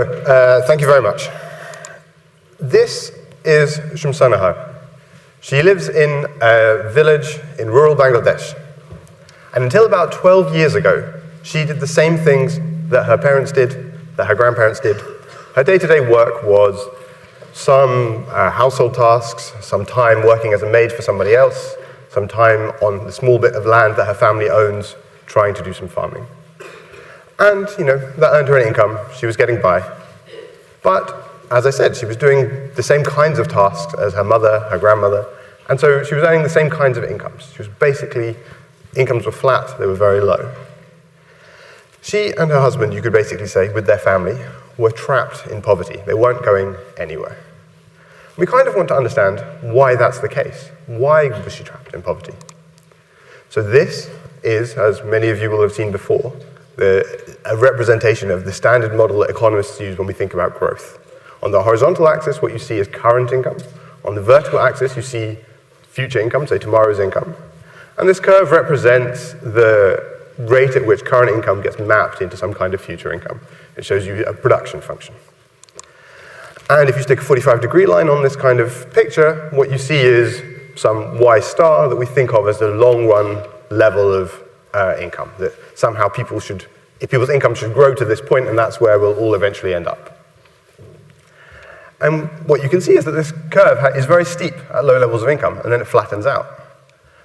Thank you very much. This is Shamsanaha. She lives in a village in rural Bangladesh. And until about 12 years ago, she did the same things that her parents did, that her grandparents did. Her day-to-day work was some household tasks, some time working as a maid for somebody else, some time on the small bit of land that her family owns, trying to do some farming. And, that earned her an income. She was getting by. But, as I said, she was doing the same kinds of tasks as her mother, her grandmother, and so she was earning the same kinds of incomes. She was basically, incomes were flat, they were very low. She and her husband, you could basically say, with their family, were trapped in poverty. They weren't going anywhere. We kind of want to understand why that's the case. Why was she trapped in poverty? So this is, as many of you will have seen before, a representation of the standard model that economists use when we think about growth. On the horizontal axis, what you see is current income. On the vertical axis, you see future income, say tomorrow's income. And this curve represents the rate at which current income gets mapped into some kind of future income. It shows you a production function. And if you stick a 45-degree line on this kind of picture, what you see is some Y star that we think of as the long-run level of income, that somehow people's income should grow to this point, and that's where we'll all eventually end up. And what you can see is that this curve is very steep at low levels of income, and then it flattens out.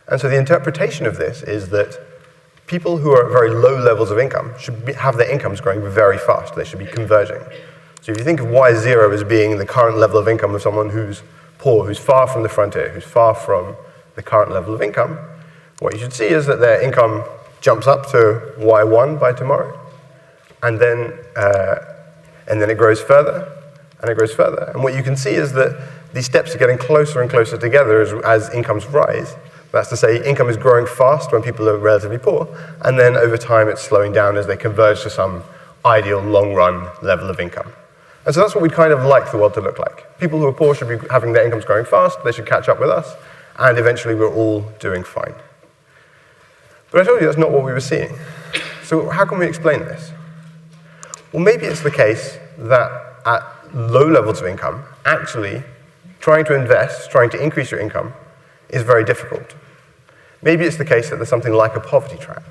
And so the interpretation of this is that people who are at very low levels of income should have their incomes growing very fast. They should be converging. So if you think of Y0 as being the current level of income of someone who's poor, who's far from the frontier, who's far from the current level of income, what you should see is that their income jumps up to Y1 by tomorrow, and then it grows further, and it grows further. And what you can see is that these steps are getting closer and closer together as incomes rise. That's to say, income is growing fast when people are relatively poor, and then over time it's slowing down as they converge to some ideal long-run level of income. And so that's what we'd kind of like the world to look like. People who are poor should be having their incomes growing fast, they should catch up with us, and eventually we're all doing fine. But I told you that's not what we were seeing. So how can we explain this? Well, maybe it's the case that at low levels of income, actually trying to invest, trying to increase your income, is very difficult. Maybe it's the case that there's something like a poverty trap.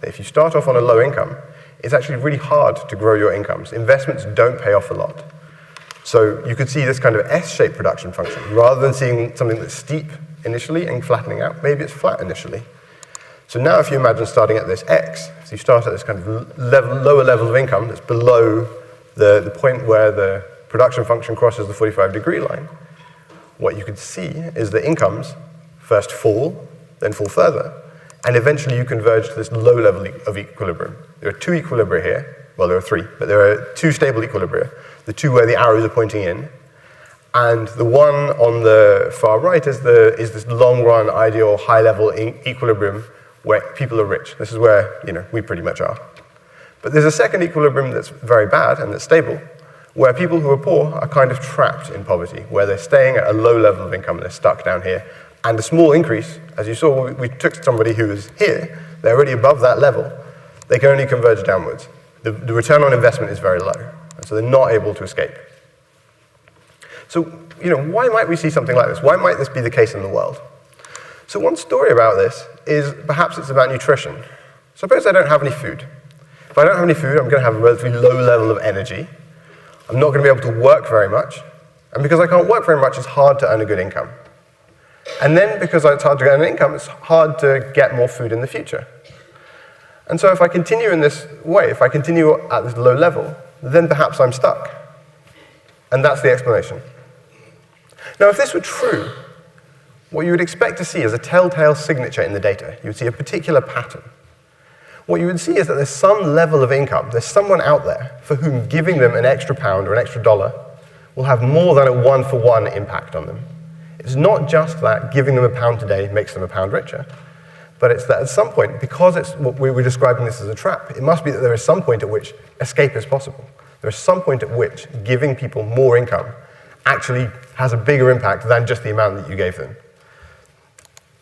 That if you start off on a low income, it's actually really hard to grow your incomes. Investments don't pay off a lot. So you could see this kind of S-shaped production function. Rather than seeing something that's steep initially and flattening out, maybe it's flat initially. So now if you imagine starting at this X, so you start at this kind of lower level of income that's below the point where the production function crosses the 45-degree line, what you could see is that incomes first fall, then fall further, and eventually you converge to this low level of equilibrium. There are two equilibria here. Well, there are three, but there are two stable equilibria, the two where the arrows are pointing in, and the one on the far right is this long-run ideal high-level equilibrium where people are rich. This is where we pretty much are. But there's a second equilibrium that's very bad and that's stable, where people who are poor are kind of trapped in poverty, where they're staying at a low level of income and they're stuck down here. And a small increase, as you saw, we took somebody who was here, they're already above that level, they can only converge downwards. The return on investment is very low, and so they're not able to escape. So, why might we see something like this? Why might this be the case in the world? So one story about this is perhaps it's about nutrition. Suppose I don't have any food. If I don't have any food, I'm going to have a relatively low level of energy. I'm not going to be able to work very much. And because I can't work very much, it's hard to earn a good income. And then because it's hard to earn an income, it's hard to get more food in the future. And so if I continue in this way, if I continue at this low level, then perhaps I'm stuck. And that's the explanation. Now, if this were true, what you would expect to see is a telltale signature in the data. You would see a particular pattern. What you would see is that there's some level of income, there's someone out there for whom giving them an extra pound or an extra dollar will have more than a one-for-one impact on them. It's not just that giving them a pound today makes them a pound richer, but it's that at some point, because it's what we were describing this as a trap, it must be that there is some point at which escape is possible. There is some point at which giving people more income actually has a bigger impact than just the amount that you gave them.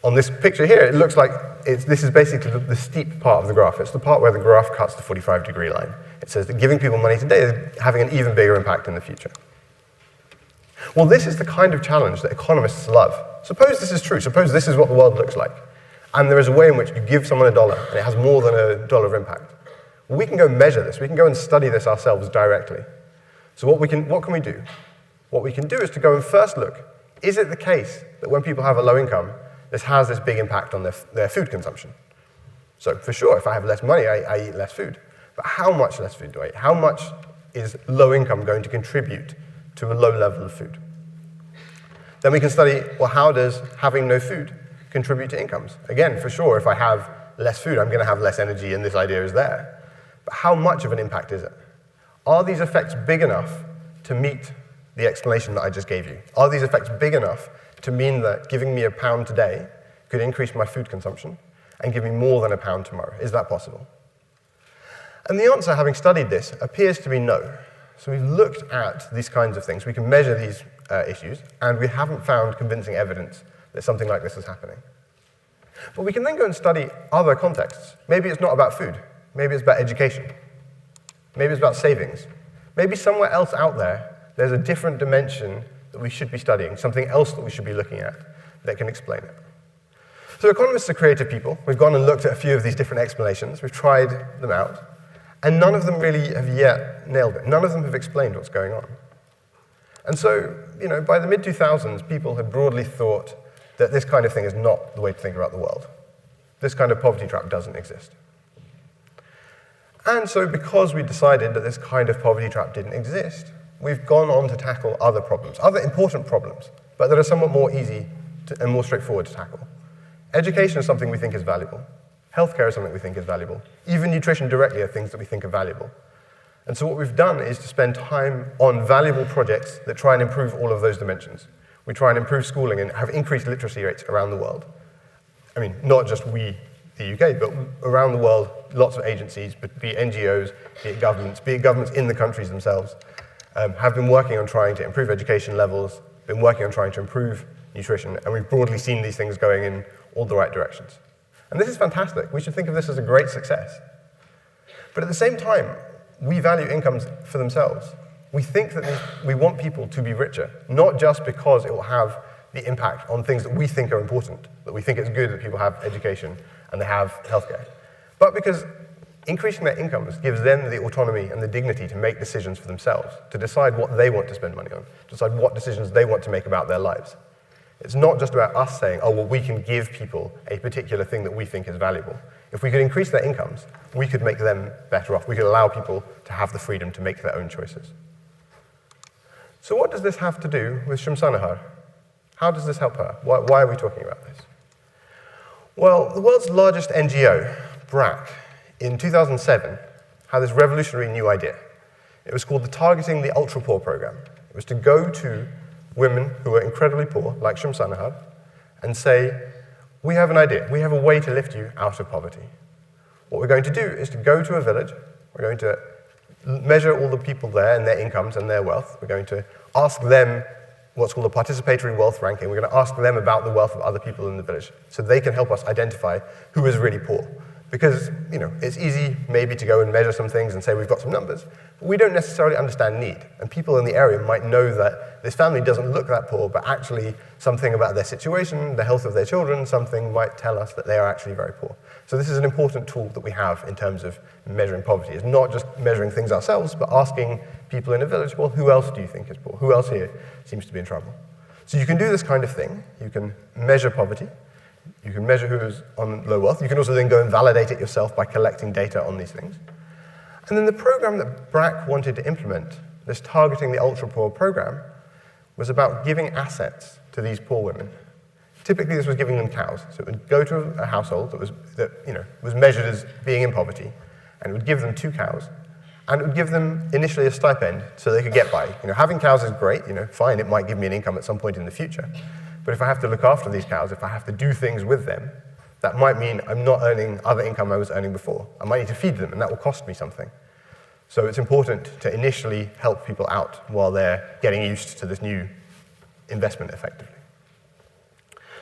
on this picture here, it looks like this is basically the steep part of the graph. It's the part where the graph cuts the 45-degree line. It says that giving people money today is having an even bigger impact in the future. Well, this is the kind of challenge that economists love. Suppose this is true. Suppose this is what the world looks like. And there is a way in which you give someone $1 and it has more than $1 of impact. Well, we can go measure this. We can go and study this ourselves directly. So what can we do? What we can do is to go and first look, is it the case that when people have a low income, this has this big impact on their food consumption? So for sure, if I have less money, I eat less food. But how much less food do I eat? How much is low income going to contribute to a low level of food? Then we can study, well, how does having no food contribute to incomes? Again, for sure, if I have less food, I'm going to have less energy, and this idea is there. But how much of an impact is it? Are these effects big enough to meet the explanation that I just gave you? Are these effects big enough to mean that giving me £1 today could increase my food consumption and give me more than £1 tomorrow? Is that possible? And the answer, having studied this, appears to be no. So we've looked at these kinds of things. We can measure these issues, and we haven't found convincing evidence that something like this is happening. But we can then go and study other contexts. Maybe it's not about food. Maybe it's about education. Maybe it's about savings. Maybe somewhere else out there, there's a different dimension that we should be studying, something else that we should be looking at that can explain it. So economists are creative people. We've gone and looked at a few of these different explanations. We've tried them out. And none of them really have yet nailed it. None of them have explained what's going on. And so, by the mid-2000s, people had broadly thought that this kind of thing is not the way to think about the world. This kind of poverty trap doesn't exist. And so because we decided that this kind of poverty trap didn't exist, we've gone on to tackle other problems, other important problems, but that are somewhat more easy and more straightforward to tackle. Education is something we think is valuable. Healthcare is something we think is valuable. Even nutrition directly are things that we think are valuable. And so what we've done is to spend time on valuable projects that try and improve all of those dimensions. We try and improve schooling and have increased literacy rates around the world. I mean, not just we, the UK, but around the world, lots of agencies, be it NGOs, be it governments in the countries themselves, have been working on trying to improve education levels, been working on trying to improve nutrition, and we've broadly seen these things going in all the right directions. And this is fantastic. We should think of this as a great success. But at the same time, we value incomes for themselves. We think that we want people to be richer, not just because it will have the impact on things that we think are important, that we think it's good that people have education and they have healthcare, but because increasing their incomes gives them the autonomy and the dignity to make decisions for themselves, to decide what they want to spend money on, to decide what decisions they want to make about their lives. It's not just about us saying, oh, well, we can give people a particular thing that we think is valuable. If we could increase their incomes, we could make them better off. We could allow people to have the freedom to make their own choices. So what does this have to do with Shamsanahar? How does this help her? Why are we talking about this? Well, the world's largest NGO, BRAC, in 2007, had this revolutionary new idea. It was called the Targeting the Ultra-Poor program. It was to go to women who were incredibly poor, like Shamsanahar, and say, we have an idea. We have a way to lift you out of poverty. What we're going to do is to go to a village. We're going to measure all the people there and their incomes and their wealth. We're going to ask them what's called a participatory wealth ranking. We're going to ask them about the wealth of other people in the village so they can help us identify who is really poor. Because, it's easy maybe to go and measure some things and say we've got some numbers, but we don't necessarily understand need. And people in the area might know that this family doesn't look that poor, but actually something about their situation, the health of their children, something might tell us that they are actually very poor. So this is an important tool that we have in terms of measuring poverty. It's not just measuring things ourselves, but asking people in a village, well, who else do you think is poor? Who else here seems to be in trouble? So you can do this kind of thing. You can measure poverty. You can measure who is on low wealth. You can also then go and validate it yourself by collecting data on these things. And then the program that BRAC wanted to implement, this Targeting the Ultra-Poor program, was about giving assets to these poor women. Typically, this was giving them cows. So it would go to a household that was measured as being in poverty, and it would give them 2 cows, and it would give them initially a stipend so they could get by. Having cows is great. Fine, it might give me an income at some point in the future. But if I have to look after these cows, if I have to do things with them, that might mean I'm not earning other income I was earning before. I might need to feed them, and that will cost me something. So it's important to initially help people out while they're getting used to this new investment effectively.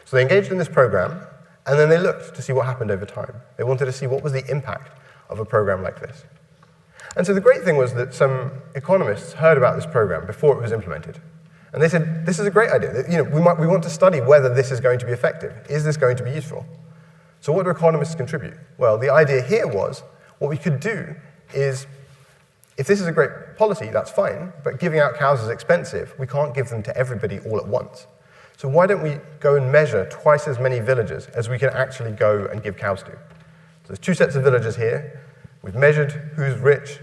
So they engaged in this program, And then they looked to see what happened over time. They wanted to see what was the impact of a program like this. And so the great thing was that some economists heard about this program before it was implemented. And they said, this is a great idea. We want to study whether this is going to be effective. Is this going to be useful? So what do economists contribute? Well, the idea here was, what we could do is, if this is a great policy, that's fine, but giving out cows is expensive. We can't give them to everybody all at once. So why don't we go and measure twice as many villages as we can actually go and give cows to? So there's two sets of villages here. We've measured who's rich,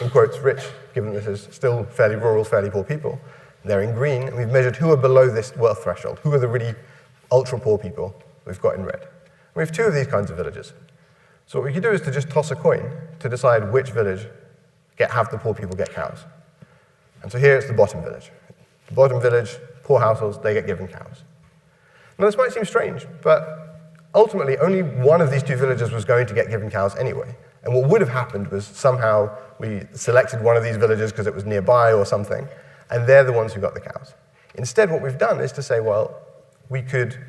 in quotes rich, given this is still fairly rural, fairly poor people. They're in green, and we've measured who are below this wealth threshold. Who are the really ultra-poor people we've got in red. And we have two of these kinds of villages. So what we could do is to just toss a coin to decide which village have the poor people get cows. And so here it's the bottom village. The bottom village, poor households, they get given cows. Now this might seem strange, but ultimately only one of these two villages was going to get given cows anyway. And what would have happened was somehow we selected one of these villages because it was nearby or something, and they're the ones who got the cows. Instead, what we've done is to say, well, we could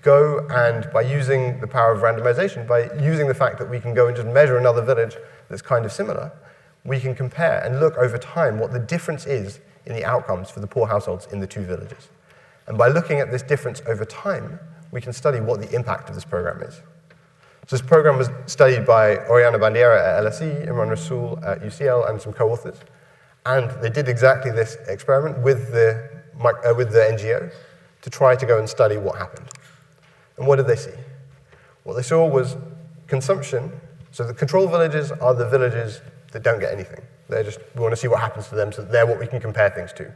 go and, by using the power of randomization, by using the fact that we can go and just measure another village that's kind of similar, we can compare and look over time what the difference is in the outcomes for the poor households in the two villages. And by looking at this difference over time, we can study what the impact of this program is. So this program was studied by Oriana Bandera at LSE, Imran Rasool at UCL, and some co-authors. And they did exactly this experiment with the NGO to try to go and study what happened. And what did they see? What they saw was consumption. So the control villages are the villages that don't get anything. We want to see what happens to them, so they're what we can compare things to.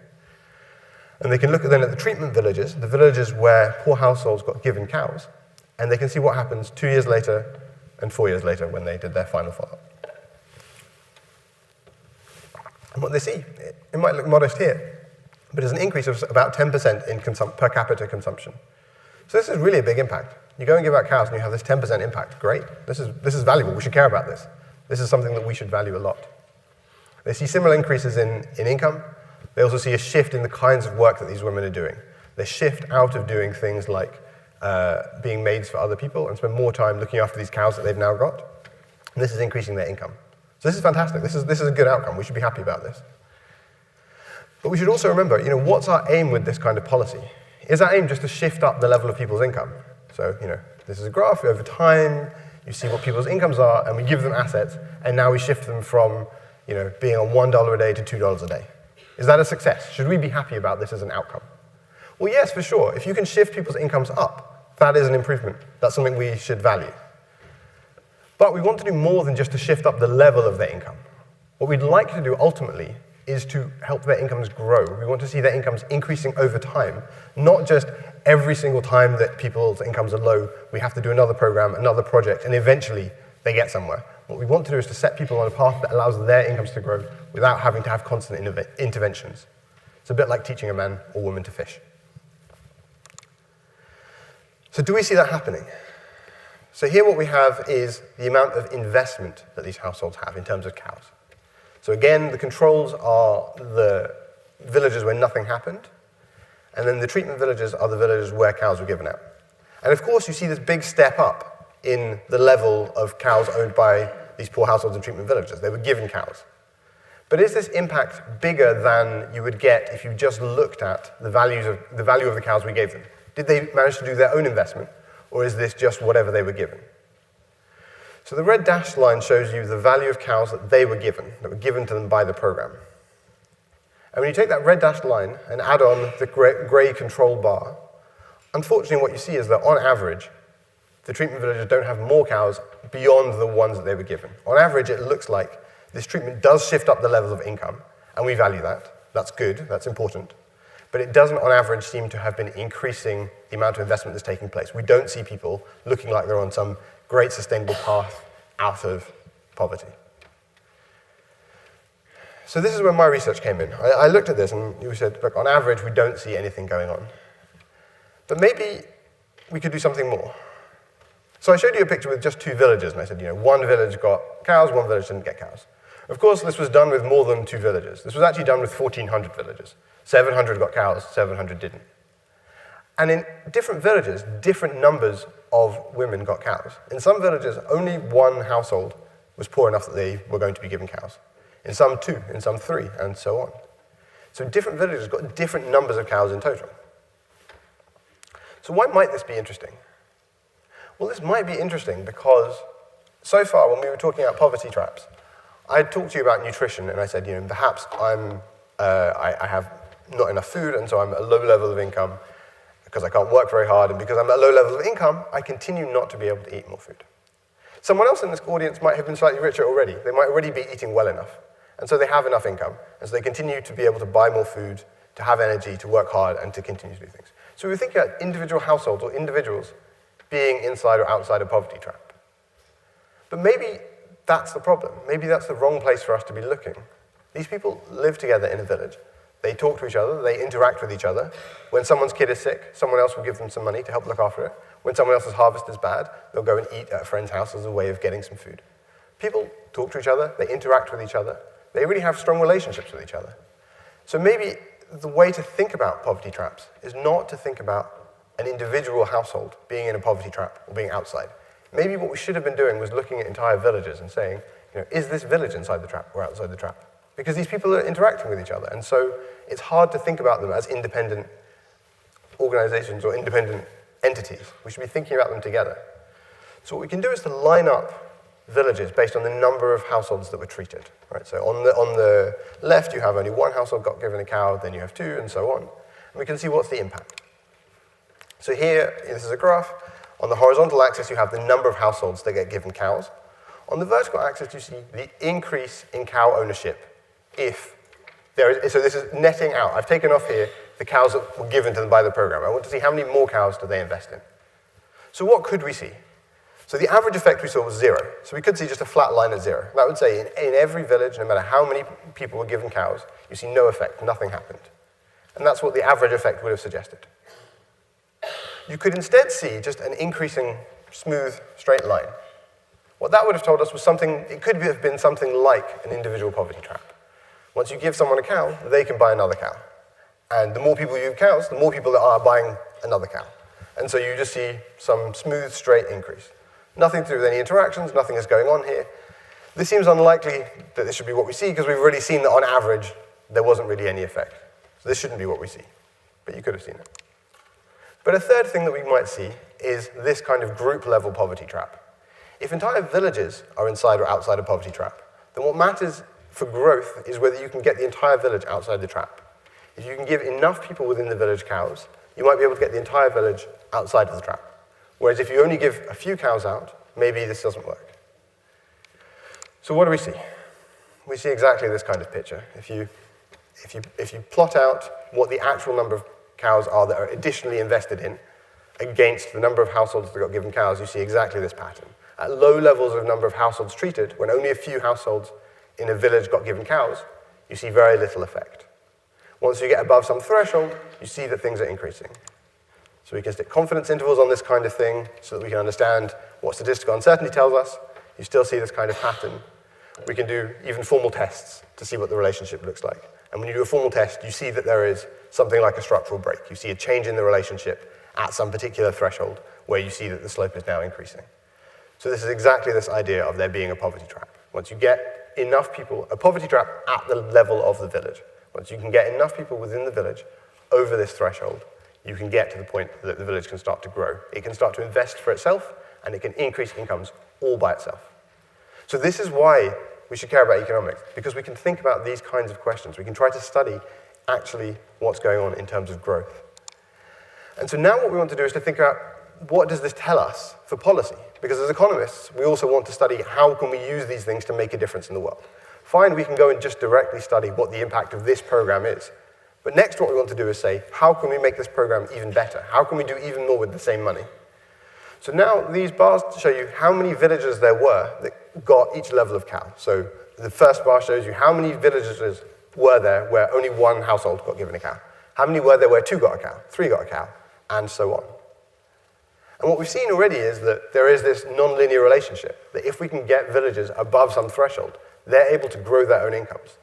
And they can look then at the treatment villages, the villages where poor households got given cows, and they can see what happens 2 years later and 4 years later when they did their final follow-up. And what they see, it might look modest here, but there's an increase of about 10% in per capita consumption. So this is really a big impact. You go and give out cows and you have this 10% impact. Great. This is valuable. We should care about this. This is something that we should value a lot. They see similar increases in income. They also see a shift in the kinds of work that these women are doing. They shift out of doing things like being maids for other people and spend more time looking after these cows that they've now got. And this is increasing their income. So this is fantastic. This is a good outcome. We should be happy about this. But we should also remember, what's our aim with this kind of policy? Is our aim just to shift up the level of people's income? So, this is a graph over time. You see what people's incomes are, and we give them assets, and now we shift them from, being on $1 a day to $2 a day. Is that a success? Should we be happy about this as an outcome? Well, yes, for sure. If you can shift people's incomes up, that is an improvement. That's something we should value. But we want to do more than just to shift up the level of their income. What we'd like to do ultimately is to help their incomes grow. We want to see their incomes increasing over time, not just every single time that people's incomes are low, we have to do another program, another project, and eventually they get somewhere. What we want to do is to set people on a path that allows their incomes to grow without having to have constant interventions. It's a bit like teaching a man or woman to fish. So do we see that happening? So here what we have is the amount of investment that these households have in terms of cows. So again, the controls are the villages where nothing happened, and then the treatment villages are the villages where cows were given out. And of course, you see this big step up in the level of cows owned by these poor households and treatment villages. They were given cows. But is this impact bigger than you would get if you just looked at the value of the cows we gave them? Did they manage to do their own investment, or is this just whatever they were given? So the red dashed line shows you the value of cows that they were given to them by the program. And when you take that red dashed line and add on the gray control bar, unfortunately what you see is that on average, the treatment villages don't have more cows beyond the ones that they were given. On average, it looks like this treatment does shift up the level of income, and we value that. That's good, that's important. But it doesn't, on average, seem to have been increasing the amount of investment that's taking place. We don't see people looking like they're on some great sustainable path out of poverty. So this is where my research came in. I looked at this and we said, look, on average, we don't see anything going on. But maybe we could do something more. So I showed you a picture with just two villages, and I said, one village got cows, one village didn't get cows. Of course, this was done with more than two villages. This was actually done with 1,400 villages. 700 got cows, 700 didn't. And in different villages, different numbers of women got cows. In some villages, only one household was poor enough that they were going to be given cows. In some, 2, in some 3, and so on. So different villages got different numbers of cows in total. So why might this be interesting? Well, this might be interesting because so far, when we were talking about poverty traps, I talked to you about nutrition, and I said, perhaps I have not enough food, and so I'm at a low level of income because I can't work very hard, and because I'm at a low level of income, I continue not to be able to eat more food. Someone else in this audience might have been slightly richer already. They might already be eating well enough, and so they have enough income, and so they continue to be able to buy more food, to have energy, to work hard, and to continue to do things. So we think about individual households or individuals being inside or outside a poverty trap. But maybe that's the problem. Maybe that's the wrong place for us to be looking. These people live together in a village. They talk to each other, they interact with each other. When someone's kid is sick, someone else will give them some money to help look after it. When someone else's harvest is bad, they'll go and eat at a friend's house as a way of getting some food. People talk to each other, they interact with each other. They really have strong relationships with each other. So maybe the way to think about poverty traps is not to think about an individual household being in a poverty trap or being outside. Maybe what we should have been doing was looking at entire villages and saying, is this village inside the trap or outside the trap? Because these people are interacting with each other, and so it's hard to think about them as independent organizations or independent entities. We should be thinking about them together. So what we can do is to line up villages based on the number of households that were treated. Right? So on the left, you have only one household got given a cow, then you have 2, and so on. And we can see what's the impact. So here, this is a graph. On the horizontal axis, you have the number of households that get given cows. On the vertical axis, you see the increase in cow ownership if there is, so this is netting out. I've taken off here the cows that were given to them by the program. I want to see how many more cows do they invest in. So what could we see? So the average effect we saw was 0. So we could see just a flat line at 0. That would say in every village, no matter how many people were given cows, you see no effect, nothing happened. And that's what the average effect would have suggested. You could instead see just an increasing, smooth, straight line. What that would have told us was something, it could have been something like an individual poverty trap. Once you give someone a cow, they can buy another cow. And the more people you give cows, the more people that are buying another cow. And so you just see some smooth, straight increase. Nothing to do with any interactions, nothing is going on here. This seems unlikely that this should be what we see because we've already seen that on average, there wasn't really any effect. So this shouldn't be what we see, but you could have seen it. But a third thing that we might see is this kind of group-level poverty trap. If entire villages are inside or outside a poverty trap, then what matters for growth is whether you can get the entire village outside the trap. If you can give enough people within the village cows, you might be able to get the entire village outside of the trap. Whereas if you only give a few cows out, maybe this doesn't work. So what do we see? We see exactly this kind of picture. If you plot out what the actual number of cows are that are additionally invested in against the number of households that got given cows, you see exactly this pattern. At low levels of number of households treated, when only a few households in a village got given cows, you see very little effect. Once you get above some threshold, you see that things are increasing. So we can stick confidence intervals on this kind of thing so that we can understand what statistical uncertainty tells us. You still see this kind of pattern. We can do even formal tests to see what the relationship looks like. And when you do a formal test, you see that there is something like a structural break. You see a change in the relationship at some particular threshold where you see that the slope is now increasing. So this is exactly this idea of there being a poverty trap. Once you get enough people, a poverty trap at the level of the village. Once you can get enough people within the village over this threshold, you can get to the point that the village can start to grow. It can start to invest for itself, and it can increase incomes all by itself. So this is why we should care about economics, because we can think about these kinds of questions. We can try to study actually what's going on in terms of growth. And so now what we want to do is to think about what does this tell us for policy? Because as economists, we also want to study how can we use these things to make a difference in the world. Fine, we can go and just directly study what the impact of this program is. But next what we want to do is say, how can we make this program even better? How can we do even more with the same money? So now these bars show you how many villages there were that got each level of cow. So the first bar shows you how many villages were there where only one household got given a cow. How many were there where 2 got a cow, 3 got a cow, and so on. And what we've seen already is that there is this non-linear relationship, that if we can get villages above some threshold, they're able to grow their own incomes.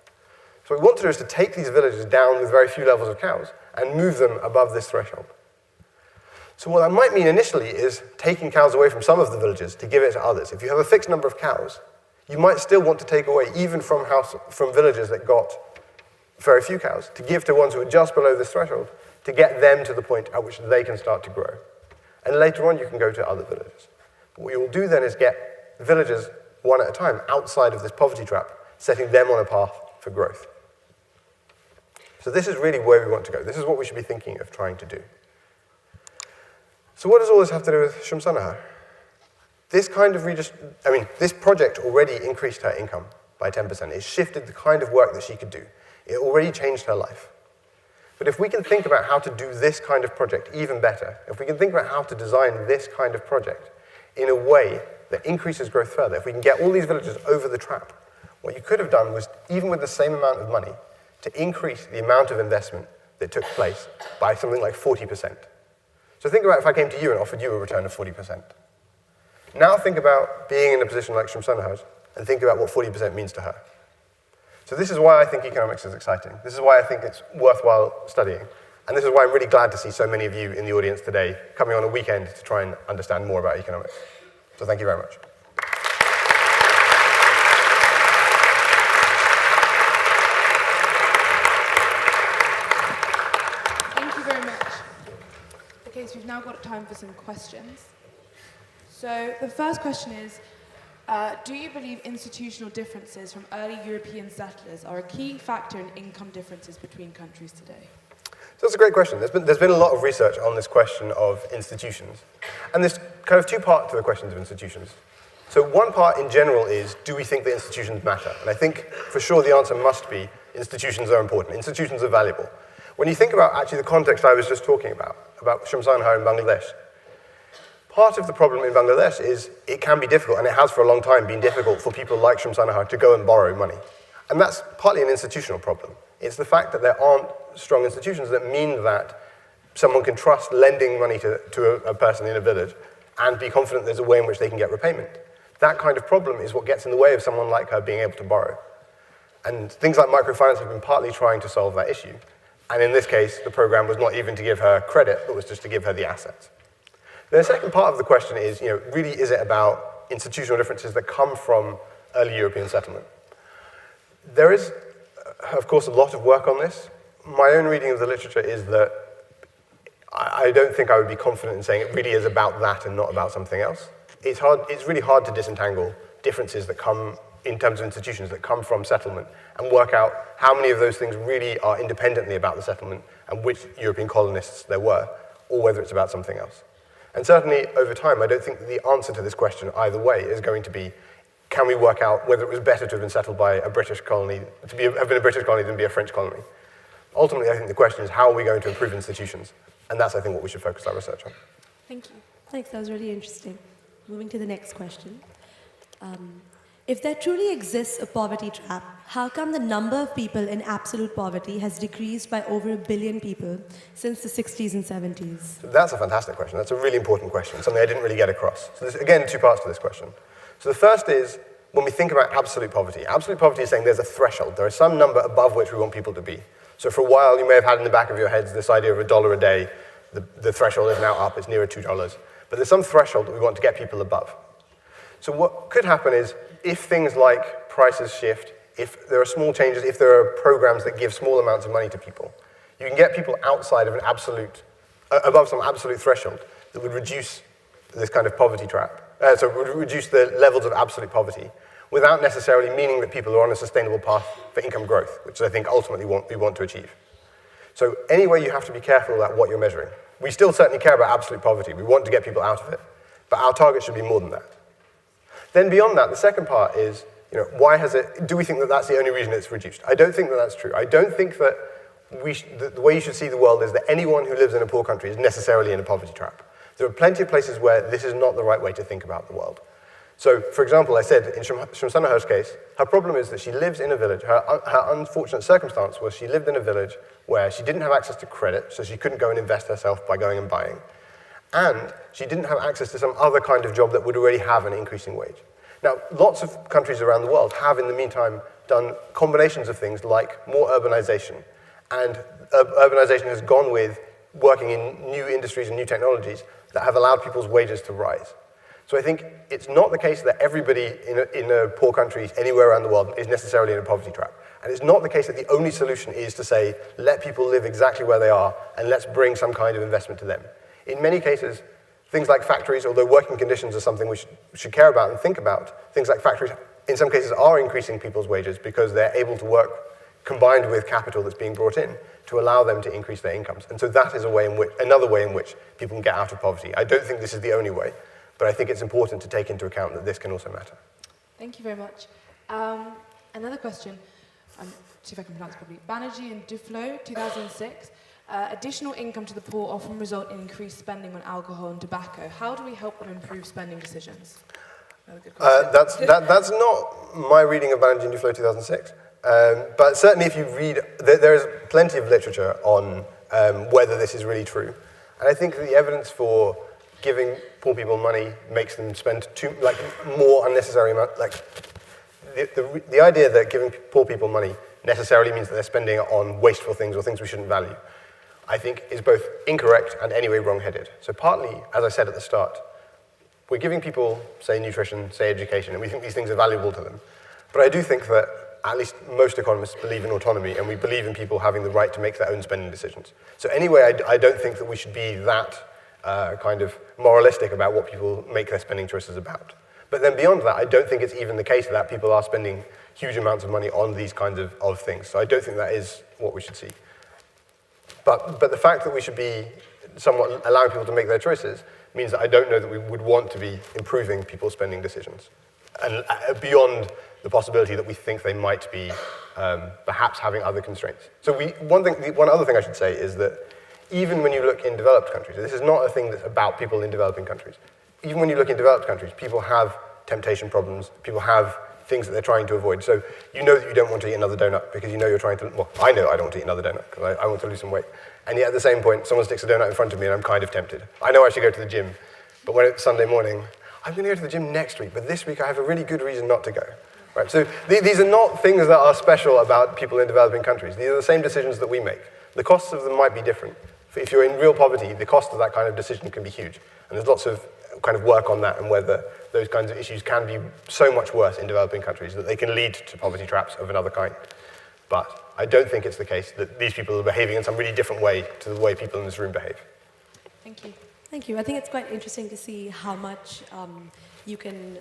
So what we want to do is to take these villages down with very few levels of cows and move them above this threshold. So what that might mean initially is taking cows away from some of the villages to give it to others. If you have a fixed number of cows, you might still want to take away even from villages that got very few cows, to give to ones who are just below this threshold, to get them to the point at which they can start to grow. And later on, you can go to other villages. But what you will do then is get villagers, one at a time, outside of this poverty trap, setting them on a path for growth. So this is really where we want to go. This is what we should be thinking of trying to do. So what does all this have to do with Shamsanaha? This project already increased her income by 10%. It shifted the kind of work that she could do. It already changed her life. But if we can think about how to do this kind of project even better, if we can think about how to design this kind of project in a way that increases growth further, if we can get all these villagers over the trap, what you could have done was, even with the same amount of money, to increase the amount of investment that took place by something like 40%. So think about if I came to you and offered you a return of 40%. Now think about being in a position like Shamsanaha's and think about what 40% means to her. So this is why I think economics is exciting. This is why I think it's worthwhile studying. And this is why I'm really glad to see so many of you in the audience today coming on a weekend to try and understand more about economics. So thank you very much. Thank you very much. Okay, so we've now got time for some questions. So the first question is, do you believe institutional differences from early European settlers are a key factor in income differences between countries today? So that's a great question. There's been a lot of research on this question of institutions. And there's kind of two parts to the questions of institutions. So one part in general is, do we think that institutions matter? And I think for sure the answer must be, institutions are important. Institutions are valuable. When you think about actually the context I was just talking about Shamsanaha in Bangladesh, part of the problem in Bangladesh is it can be difficult, and it has for a long time been difficult for people like Shamsanaha to go and borrow money. And that's partly an institutional problem. It's the fact that there aren't strong institutions that mean that someone can trust lending money to a person in a village and be confident there's a way in which they can get repayment. That kind of problem is what gets in the way of someone like her being able to borrow. And things like microfinance have been partly trying to solve that issue. And in this case, the program was not even to give her credit, but was just to give her the assets. The second part of the question is, really is it about institutional differences that come from early European settlement? There is, of course, a lot of work on this. My own reading of the literature is that I don't think I would be confident in saying it really is about that and not about something else. It's really hard to disentangle differences that come in terms of institutions that come from settlement and work out how many of those things really are independently about the settlement and which European colonists there were, or whether it's about something else. And certainly, over time, I don't think that the answer to this question either way is going to be, can we work out whether it was better to have been settled by a British colony, have been a British colony than be a French colony? Ultimately, I think the question is, how are we going to improve institutions? And that's, I think, what we should focus our research on. Thank you. Thanks, that was really interesting. Moving to the next question. If there truly exists a poverty trap, how come the number of people in absolute poverty has decreased by over 1 billion people since the 60s and 70s? So that's a fantastic question. That's a really important question, something I didn't really get across. So there's, again, two parts to this question. So the first is, when we think about absolute poverty is saying there's a threshold. There is some number above which we want people to be. So for a while, you may have had in the back of your heads this idea of $1 a day. The threshold is now up, it's nearer $2. But there's some threshold that we want to get people above. So what could happen is, if things like prices shift, if there are small changes, if there are programs that give small amounts of money to people, you can get people outside of an absolute, above some absolute threshold that would reduce this kind of poverty trap. So it would reduce the levels of absolute poverty without necessarily meaning that people are on a sustainable path for income growth, which I think ultimately we want to achieve. So anyway, you have to be careful about what you're measuring. We still certainly care about absolute poverty. We want to get people out of it. But our target should be more than that. Then beyond that, the second part is, do we think that that's the only reason it's reduced? I don't think that that's true. I don't think that the way you should see the world is that anyone who lives in a poor country is necessarily in a poverty trap. There are plenty of places where this is not the right way to think about the world. So, for example, I said in Shamsanaha's case, her problem is that she lives in a village. Her unfortunate circumstance was she lived in a village where she didn't have access to credit, so she couldn't go and invest herself by going and buying. And she didn't have access to some other kind of job that would already have an increasing wage. Now, lots of countries around the world have, in the meantime, done combinations of things like more urbanization. And urbanization has gone with working in new industries and new technologies that have allowed people's wages to rise. So I think it's not the case that everybody in a poor country anywhere around the world is necessarily in a poverty trap. And it's not the case that the only solution is to say, let people live exactly where they are and let's bring some kind of investment to them. In many cases, things like factories, although working conditions are something we should care about and think about, things like factories in some cases are increasing people's wages because they're able to work combined with capital that's being brought in to allow them to increase their incomes. And so that is another way in which people can get out of poverty. I don't think this is the only way, but I think it's important to take into account that this can also matter. Thank you very much. Another question, see if I can pronounce it properly. Banerjee and Duflo, 2006. Additional income to the poor often result in increased spending on alcohol and tobacco. How do we help them improve spending decisions? Another good question. That's not my reading of Banerjee and Duflo 2006. But certainly if you read, there is plenty of literature on whether this is really true. And I think the evidence for giving poor people money makes them spend more unnecessary amount, the idea that giving poor people money necessarily means that they're spending it on wasteful things or things we shouldn't value, I think is both incorrect and anyway wrong-headed. So partly, as I said at the start, we're giving people, say, nutrition, say, education, and we think these things are valuable to them. But I do think that at least most economists believe in autonomy, and we believe in people having the right to make their own spending decisions. So anyway, I don't think that we should be that kind of moralistic about what people make their spending choices about. But then beyond that, I don't think it's even the case that people are spending huge amounts of money on these kinds of things. So I don't think that is what we should see. But the fact that we should be somewhat allowing people to make their choices means that I don't know that we would want to be improving people's spending decisions. And beyond the possibility that we think they might be perhaps having other constraints. So one other thing I should say is that even when you look in developed countries, this is not a thing that's about people in developing countries. Even when you look in developed countries, people have temptation problems, people have things that they're trying to avoid. So you know that you don't want to eat another donut because you know you're trying to, well, I know I don't want to eat another donut because I want to lose some weight. And yet at the same point, someone sticks a donut in front of me and I'm kind of tempted. I know I should go to the gym, but when it's Sunday morning, I'm going to go to the gym next week, but this week I have a really good reason not to go. Right? So these are not things that are special about people in developing countries. These are the same decisions that we make. The costs of them might be different. If you're in real poverty, the cost of that kind of decision can be huge. And there's lots of kind of work on that and whether those kinds of issues can be so much worse in developing countries that they can lead to poverty traps of another kind. But I don't think it's the case that these people are behaving in some really different way to the way people in this room behave. Thank you. Thank you. I think it's quite interesting to see how much you can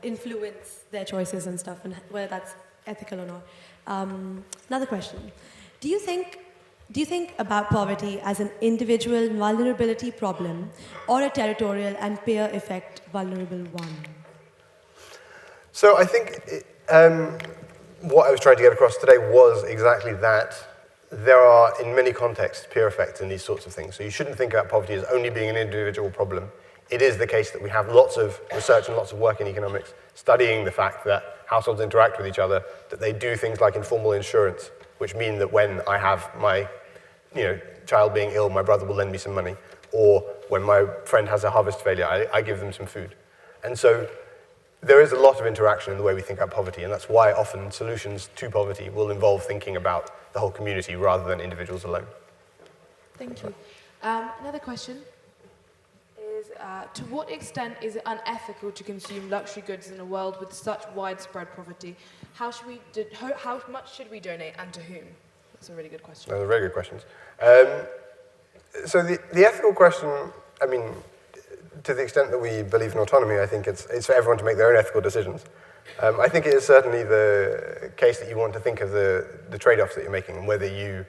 influence their choices and stuff, and whether that's ethical or not. Another question. Do you think about poverty as an individual vulnerability problem or a territorial and peer effect vulnerable one? So I think what I was trying to get across today was exactly that. There are, in many contexts, peer effects in these sorts of things. So you shouldn't think about poverty as only being an individual problem. It is the case that we have lots of research and lots of work in economics studying the fact that households interact with each other, that they do things like informal insurance, which mean that when I have my child being ill, my brother will lend me some money, or when my friend has a harvest failure, I give them some food. And so there is a lot of interaction in the way we think about poverty, and that's why often solutions to poverty will involve thinking about the whole community rather than individuals alone. Thank you. Another question is, to what extent is it unethical to consume luxury goods in a world with such widespread poverty? How much should we donate and to whom? That's a really good question. Those are very good questions. So the ethical question, I mean, to the extent that we believe in autonomy, I think it's for everyone to make their own ethical decisions. I think it is certainly the case that you want to think of the trade-offs that you're making and whether you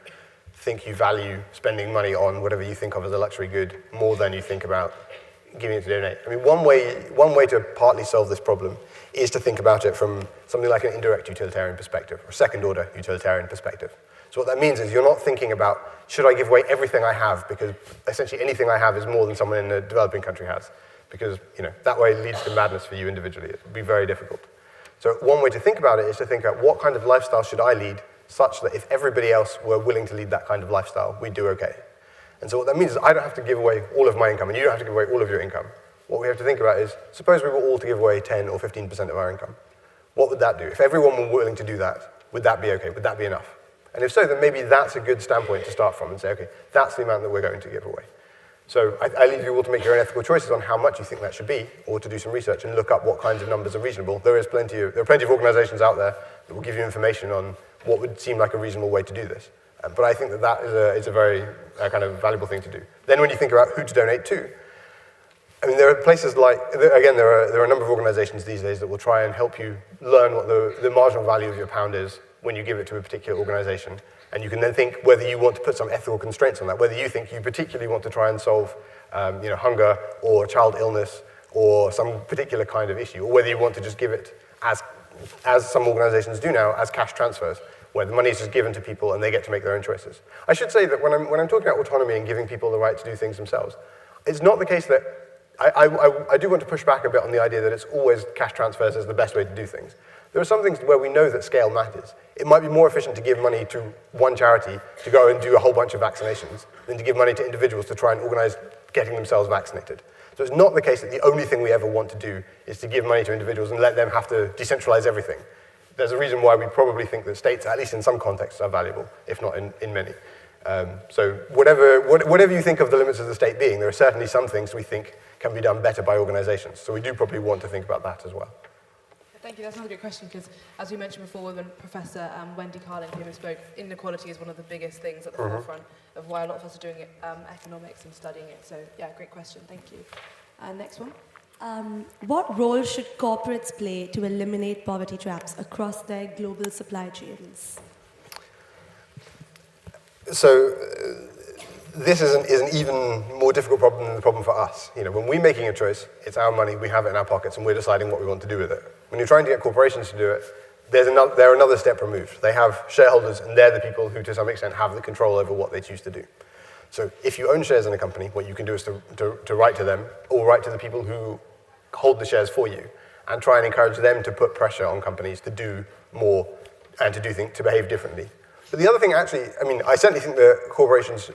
think you value spending money on whatever you think of as a luxury good more than you think about giving it to donate. I mean, one way to partly solve this problem is to think about it from something like an indirect utilitarian perspective or second-order utilitarian perspective. So what that means is you're not thinking about, should I give away everything I have because essentially anything I have is more than someone in a developing country has, because that way leads to madness for you individually. It would be very difficult. So one way to think about it is to think about what kind of lifestyle should I lead such that if everybody else were willing to lead that kind of lifestyle, we'd do okay. And so what that means is I don't have to give away all of my income and you don't have to give away all of your income. What we have to think about is, suppose we were all to give away 10 or 15% of our income. What would that do? If everyone were willing to do that, would that be okay? Would that be enough? And if so, then maybe that's a good standpoint to start from and say, okay, that's the amount that we're going to give away. So I leave you all to make your own ethical choices on how much you think that should be, or to do some research and look up what kinds of numbers are reasonable. There are plenty of organizations out there that will give you information on what would seem like a reasonable way to do this. But I think that is a very kind of valuable thing to do. Then when you think about who to donate to, I mean, there are places like, again, there are a number of organizations these days that will try and help you learn what the marginal value of your pound is when you give it to a particular organization. And you can then think whether you want to put some ethical constraints on that, whether you think you particularly want to try and solve hunger or child illness or some particular kind of issue, or whether you want to just give it as some organizations do now, as cash transfers, where the money is just given to people and they get to make their own choices. I should say that when I'm talking about autonomy and giving people the right to do things themselves, it's not the case that I do want to push back a bit on the idea that it's always cash transfers as the best way to do things. There are some things where we know that scale matters. It might be more efficient to give money to one charity to go and do a whole bunch of vaccinations than to give money to individuals to try and organize getting themselves vaccinated. So it's not the case that the only thing we ever want to do is to give money to individuals and let them have to decentralize everything. There's a reason why we probably think that states, at least in some contexts, are valuable, if not in many. So whatever you think of the limits of the state being, there are certainly some things we think can be done better by organizations. So we do probably want to think about that as well. Thank you. That's another good question because, as we mentioned before, when Professor Wendy Carlin came and spoke, inequality is one of the biggest things at the forefront of why a lot of us are doing economics and studying it. So, yeah, great question. Thank you. Next one. What role should corporates play to eliminate poverty traps across their global supply chains? So this is an even more difficult problem than the problem for us. When we're making a choice, it's our money, we have it in our pockets, and we're deciding what we want to do with it. When you're trying to get corporations to do it, they're another step removed. They have shareholders, and they're the people who, to some extent, have the control over what they choose to do. So if you own shares in a company, what you can do is to write to them, or write to the people who hold the shares for you, and try and encourage them to put pressure on companies to do more and to behave differently. But the other thing, actually, I certainly think that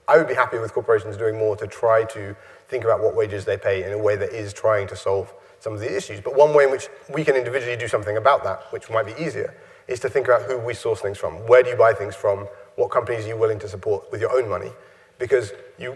I would be happy with corporations doing more to try to think about what wages they pay in a way that is trying to solve some of the issues. But one way in which we can individually do something about that, which might be easier, is to think about who we source things from. Where do you buy things from? What companies are you willing to support with your own money? Because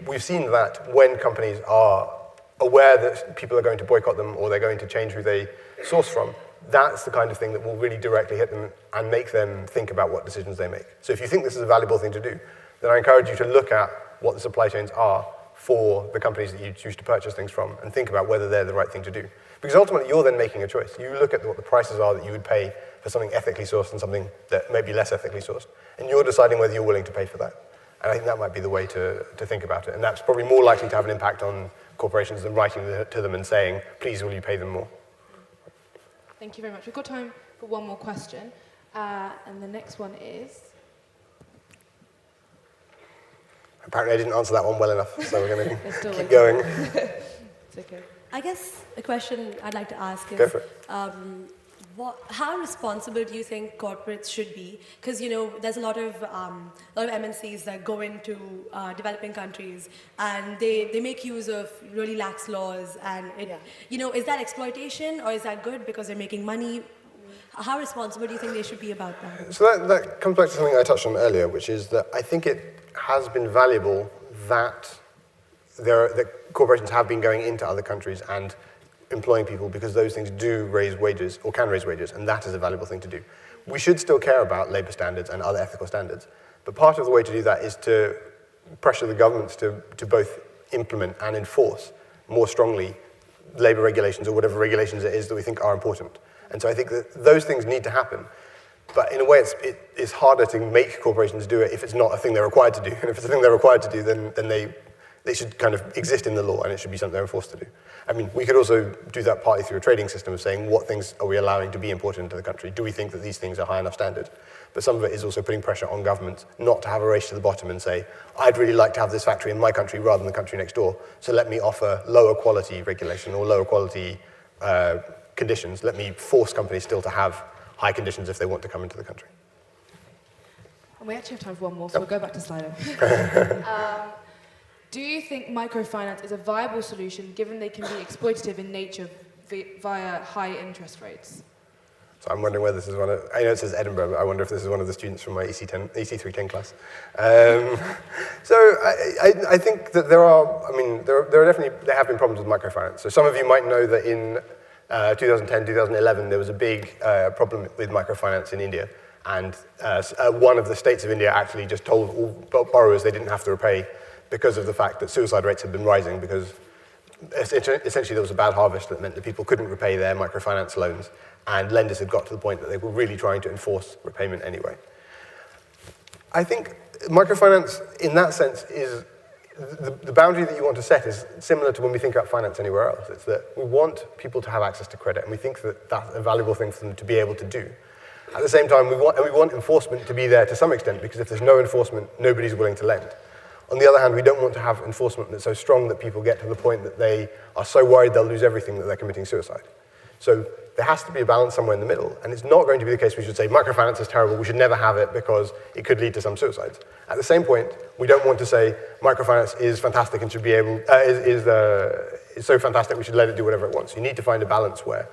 we've seen that when companies are aware that people are going to boycott them or they're going to change who they source from, that's the kind of thing that will really directly hit them and make them think about what decisions they make. So if you think this is a valuable thing to do, then I encourage you to look at what the supply chains are for the companies that you choose to purchase things from and think about whether they're the right thing to do. Because ultimately, you're then making a choice. You look at what the prices are that you would pay for something ethically sourced and something that may be less ethically sourced, and you're deciding whether you're willing to pay for that. And I think that might be the way to think about it. And that's probably more likely to have an impact on corporations than writing to them and saying, please, will you pay them more? Thank you very much. We've got time for one more question. And the next one is... Apparently I didn't answer that one well enough, so we're going to keep going. going. It's okay. I guess a question I'd like to ask is, Go for it. how responsible do you think corporates should be? Because there's a lot of MNCs that go into developing countries and they make use of really lax laws, and is that exploitation or is that good because they're making money? How responsible do you think they should be about that? So that comes back to something I touched on earlier, which is that I think it has been valuable that corporations have been going into other countries and employing people, because those things do raise wages or can raise wages, and that is a valuable thing to do. We should still care about labor standards and other ethical standards, but part of the way to do that is to pressure the governments to both implement and enforce more strongly labor regulations or whatever regulations it is that we think are important. And so I think that those things need to happen. But in a way, it's harder to make corporations do it if it's not a thing they're required to do. And if it's a thing they're required to do, then they should kind of exist in the law, and it should be something they're forced to do. We could also do that partly through a trading system of saying what things are we allowing to be imported into the country? Do we think that these things are high enough standard? But some of it is also putting pressure on governments not to have a race to the bottom and say, I'd really like to have this factory in my country rather than the country next door, so let me offer lower quality regulation or lower quality conditions. Let me force companies still to have high conditions if they want to come into the country. And we actually have time for one more, so we'll go back to Slido. Do you think microfinance is a viable solution given they can be exploitative in nature via high interest rates? So I'm wondering whether this is one of, I know it says Edinburgh, but I wonder if this is one of the students from my EC310 class. So I think that there are definitely, there have been problems with microfinance. So some of you might know that in 2010, 2011, there was a big problem with microfinance in India. And one of the states of India actually just told all borrowers they didn't have to repay because of the fact that suicide rates had been rising, because essentially there was a bad harvest that meant that people couldn't repay their microfinance loans, and lenders had got to the point that they were really trying to enforce repayment anyway. I think microfinance, in that sense, is the boundary that you want to set is similar to when we think about finance anywhere else. It's that we want people to have access to credit, and we think that that's a valuable thing for them to be able to do. At the same time, we want enforcement to be there to some extent, because if there's no enforcement, nobody's willing to lend. On the other hand, we don't want to have enforcement that's so strong that people get to the point that they are so worried they'll lose everything that they're committing suicide. So there has to be a balance somewhere in the middle, and it's not going to be the case we should say microfinance is terrible, we should never have it because it could lead to some suicides. At the same point, we don't want to say microfinance is fantastic and should be able, is so fantastic we should let it do whatever it wants. You need to find a balance where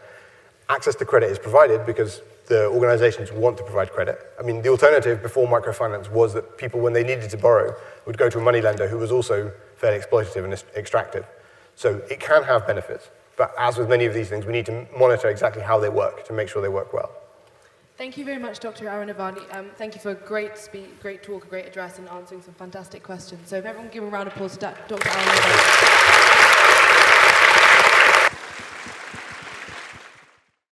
access to credit is provided because the organizations want to provide credit. I mean, the alternative before microfinance was that people, when they needed to borrow, would go to a money lender who was also fairly exploitative and extractive. So it can have benefits, but as with many of these things, we need to monitor exactly how they work to make sure they work well. Thank you very much, Dr. Arun Advani. Thank you for a great talk, a great address, and answering some fantastic questions. So if everyone give a round of applause to Dr. Arun Advani.